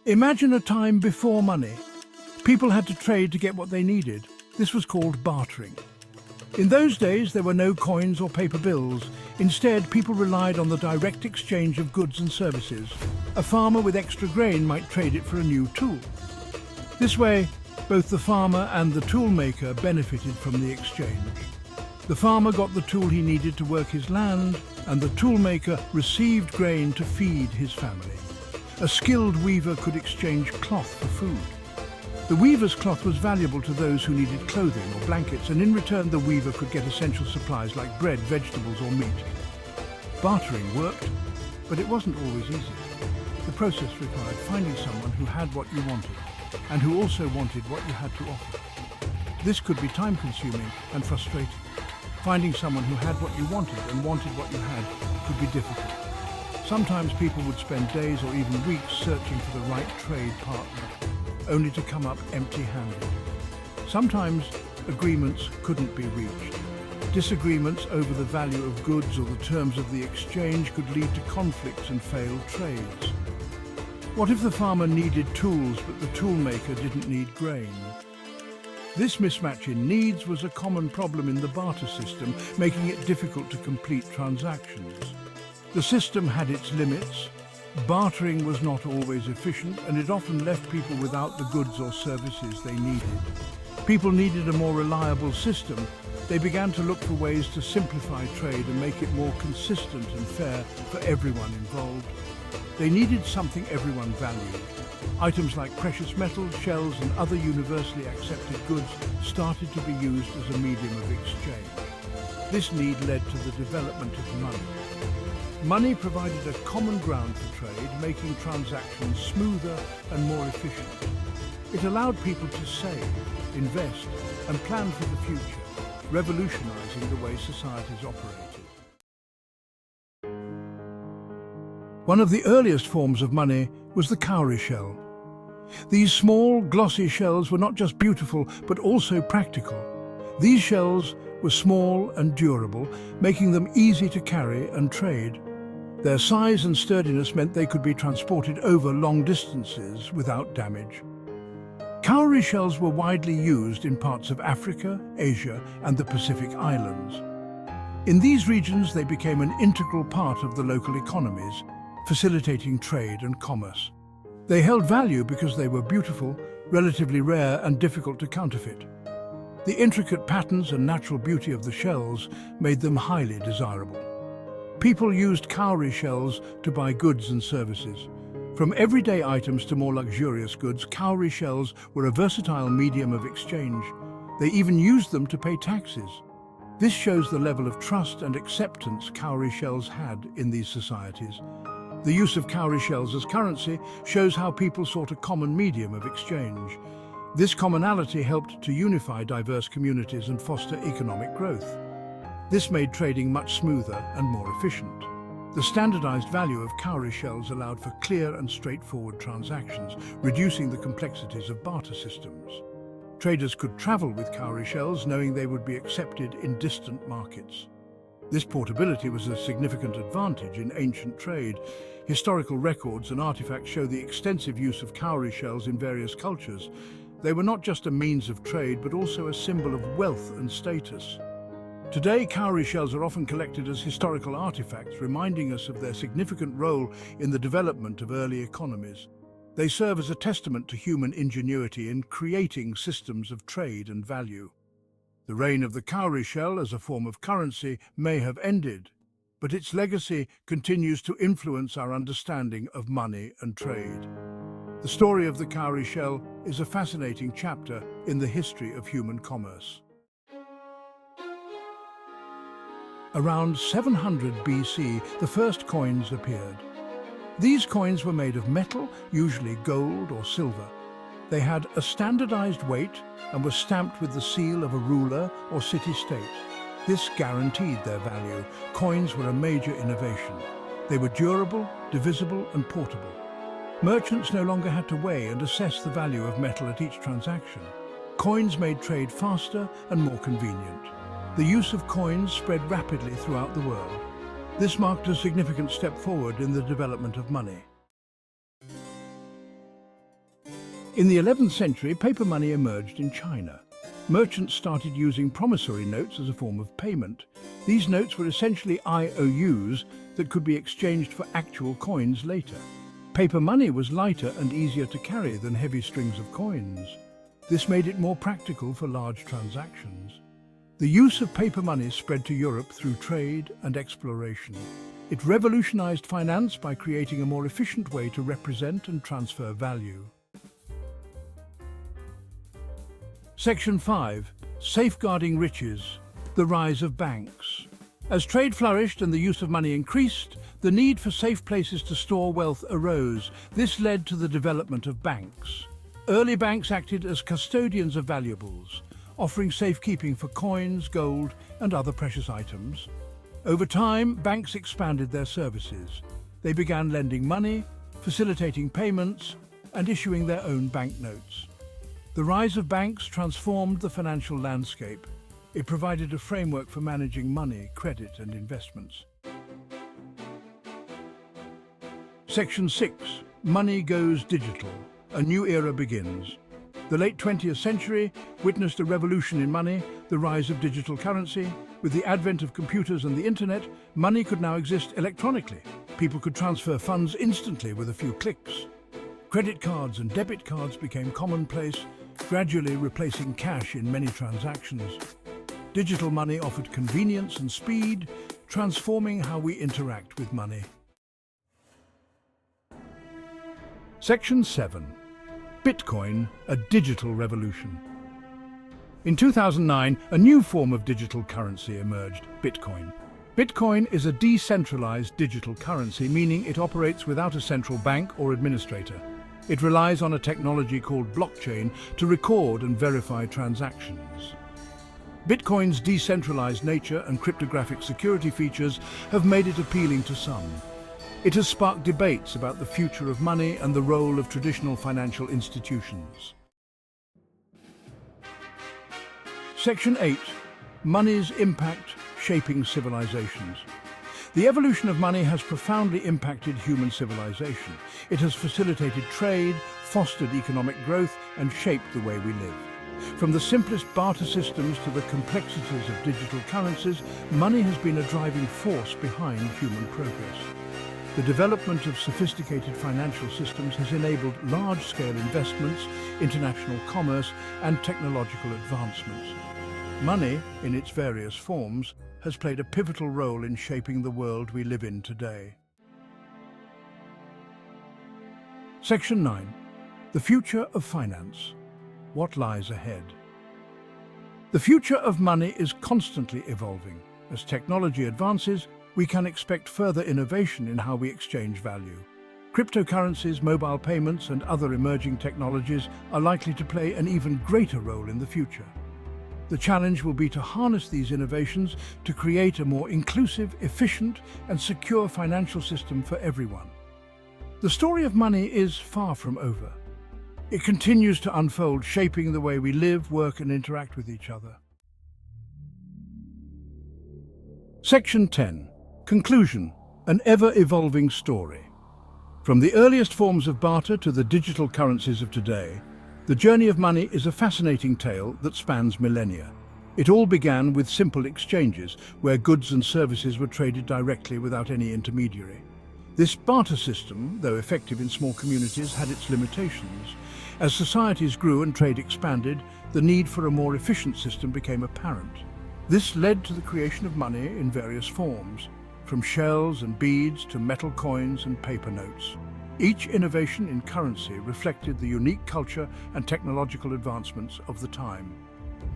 Imagine a time before money. People had to trade to get what they needed. This was called bartering. In those days, there were no coins or paper bills. Instead, people relied on the direct exchange of goods and services. A farmer with extra grain might trade it for a new tool. This way, both the farmer and the tool maker benefited from the exchange. The farmer got the tool he needed to work his land, and the tool maker received grain to feed his family. A skilled weaver could exchange cloth for food. The weaver's cloth was valuable to those who needed clothing or blankets, and in return the weaver could get essential supplies like bread, vegetables or meat. Bartering worked, but it wasn't always easy. The process required finding someone who had what you wanted, and who also wanted what you had to offer. This could be time-consuming and frustrating. Finding someone who had what you wanted and wanted what you had could be difficult. Sometimes people would spend days or even weeks searching for the right trade partner, only to come up empty-handed. Sometimes agreements couldn't be reached. Disagreements over the value of goods or the terms of the exchange could lead to conflicts and failed trades. What if the farmer needed tools but the tool maker didn't need grain? This mismatch in needs was a common problem in the barter system, making it difficult to complete transactions. The system had its limits. Bartering was not always efficient, and it often left people without the goods or services they needed. People needed a more reliable system. They began to look for ways to simplify trade and make it more consistent and fair for everyone involved. They needed something everyone valued. Items like precious metals, shells, and other universally accepted goods started to be used as a medium of exchange. This need led to the development of money. Money provided a common ground for trade, making transactions smoother and more efficient. It allowed people to save, invest, and plan for the future, revolutionizing the way societies operated. One of the earliest forms of money was the cowrie shell. These small, glossy shells were not just beautiful, but also practical. These shells were small and durable, making them easy to carry and trade. Their size and sturdiness meant they could be transported over long distances without damage. Cowrie shells were widely used in parts of Africa, Asia, and the Pacific Islands. In these regions, they became an integral part of the local economies, facilitating trade and commerce. They held value because they were beautiful, relatively rare, and difficult to counterfeit. The intricate patterns and natural beauty of the shells made them highly desirable. People used cowrie shells to buy goods and services. From everyday items to more luxurious goods, cowrie shells were a versatile medium of exchange. They even used them to pay taxes. This shows the level of trust and acceptance cowrie shells had in these societies. The use of cowrie shells as currency shows how people sought a common medium of exchange. This commonality helped to unify diverse communities and foster economic growth. This made trading much smoother and more efficient. The standardized value of cowrie shells allowed for clear and straightforward transactions, reducing the complexities of barter systems. Traders could travel with cowrie shells, knowing they would be accepted in distant markets. This portability was a significant advantage in ancient trade. Historical records and artifacts show the extensive use of cowrie shells in various cultures. They were not just a means of trade, but also a symbol of wealth and status. Today, cowrie shells are often collected as historical artifacts, reminding us of their significant role in the development of early economies. They serve as a testament to human ingenuity in creating systems of trade and value. The reign of the cowrie shell as a form of currency may have ended, but its legacy continues to influence our understanding of money and trade. The story of the cowrie shell is a fascinating chapter in the history of human commerce. Around 700 BC, the first coins appeared. These coins were made of metal, usually gold or silver. They had a standardized weight and were stamped with the seal of a ruler or city-state. This guaranteed their value. Coins were a major innovation. They were durable, divisible, and portable. Merchants no longer had to weigh and assess the value of metal at each transaction. Coins made trade faster and more convenient. The use of coins spread rapidly throughout the world. This marked a significant step forward in the development of money. In the 11th century, paper money emerged in China. Merchants started using promissory notes as a form of payment. These notes were essentially IOUs that could be exchanged for actual coins later. Paper money was lighter and easier to carry than heavy strings of coins. This made it more practical for large transactions. The use of paper money spread to Europe through trade and exploration. It revolutionized finance by creating a more efficient way to represent and transfer value. Section 5. Safeguarding riches. The rise of banks. As trade flourished and the use of money increased, the need for safe places to store wealth arose. This led to the development of banks. Early banks acted as custodians of valuables, offering safekeeping for coins, gold, and other precious items. Over time, banks expanded their services. They began lending money, facilitating payments, and issuing their own banknotes. The rise of banks transformed the financial landscape. It provided a framework for managing money, credit, and investments. Section 6. Money goes digital. A new era begins. The late 20th century witnessed a revolution in money, the rise of digital currency. With the advent of computers and the internet, money could now exist electronically. People could transfer funds instantly with a few clicks. Credit cards and debit cards became commonplace, gradually replacing cash in many transactions. Digital money offered convenience and speed, transforming how we interact with money. Section 7. Bitcoin, a digital revolution. In 2009, a new form of digital currency emerged, Bitcoin. Bitcoin is a decentralized digital currency, meaning it operates without a central bank or administrator. It relies on a technology called blockchain to record and verify transactions. Bitcoin's decentralized nature and cryptographic security features have made it appealing to some. It has sparked debates about the future of money and the role of traditional financial institutions. Section 8. Money's impact shaping civilizations. The evolution of money has profoundly impacted human civilization. It has facilitated trade, fostered economic growth, and shaped the way we live. From the simplest barter systems to the complexities of digital currencies, money has been a driving force behind human progress. The development of sophisticated financial systems has enabled large-scale investments, international commerce, and technological advancements. Money, in its various forms, has played a pivotal role in shaping the world we live in today. Section 9. The future of finance. What lies ahead? The future of money is constantly evolving. As technology advances, we can expect further innovation in how we exchange value. Cryptocurrencies, mobile payments, and other emerging technologies are likely to play an even greater role in the future. The challenge will be to harness these innovations to create a more inclusive, efficient, and secure financial system for everyone. The story of money is far from over. It continues to unfold, shaping the way we live, work, and interact with each other. Section 10. Conclusion. An ever-evolving story. From the earliest forms of barter to the digital currencies of today, the journey of money is a fascinating tale that spans millennia. It all began with simple exchanges, where goods and services were traded directly without any intermediary. This barter system, though effective in small communities, had its limitations. As societies grew and trade expanded, the need for a more efficient system became apparent. This led to the creation of money in various forms, from shells and beads to metal coins and paper notes. Each innovation in currency reflected the unique culture and technological advancements of the time.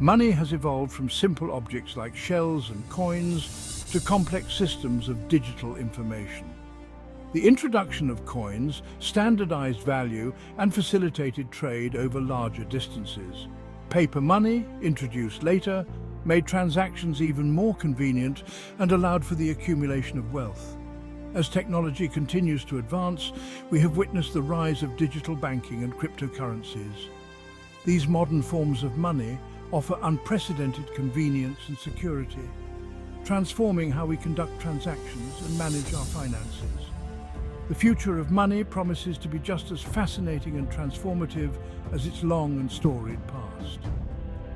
Money has evolved from simple objects like shells and coins to complex systems of digital information. The introduction of coins standardized value and facilitated trade over larger distances. Paper money, introduced later, made transactions even more convenient and allowed for the accumulation of wealth. As technology continues to advance, we have witnessed the rise of digital banking and cryptocurrencies. These modern forms of money offer unprecedented convenience and security, transforming how we conduct transactions and manage our finances. The future of money promises to be just as fascinating and transformative as its long and storied past.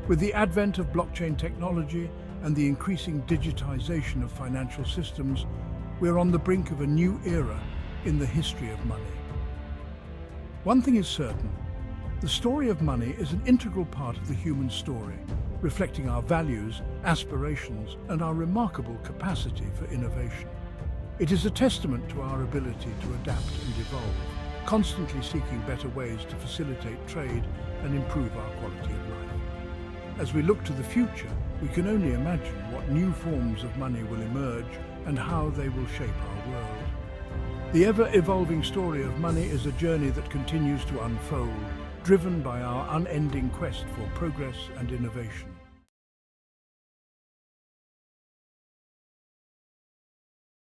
With the advent of blockchain technology and the increasing digitization of financial systems, we're on the brink of a new era in the history of money. One thing is certain: the story of money is an integral part of the human story, reflecting our values, aspirations, and our remarkable capacity for innovation. It is a testament to our ability to adapt and evolve, constantly seeking better ways to facilitate trade and improve our quality of life. As we look to the future, we can only imagine what new forms of money will emerge and how they will shape our world. The ever-evolving story of money is a journey that continues to unfold, driven by our unending quest for progress and innovation.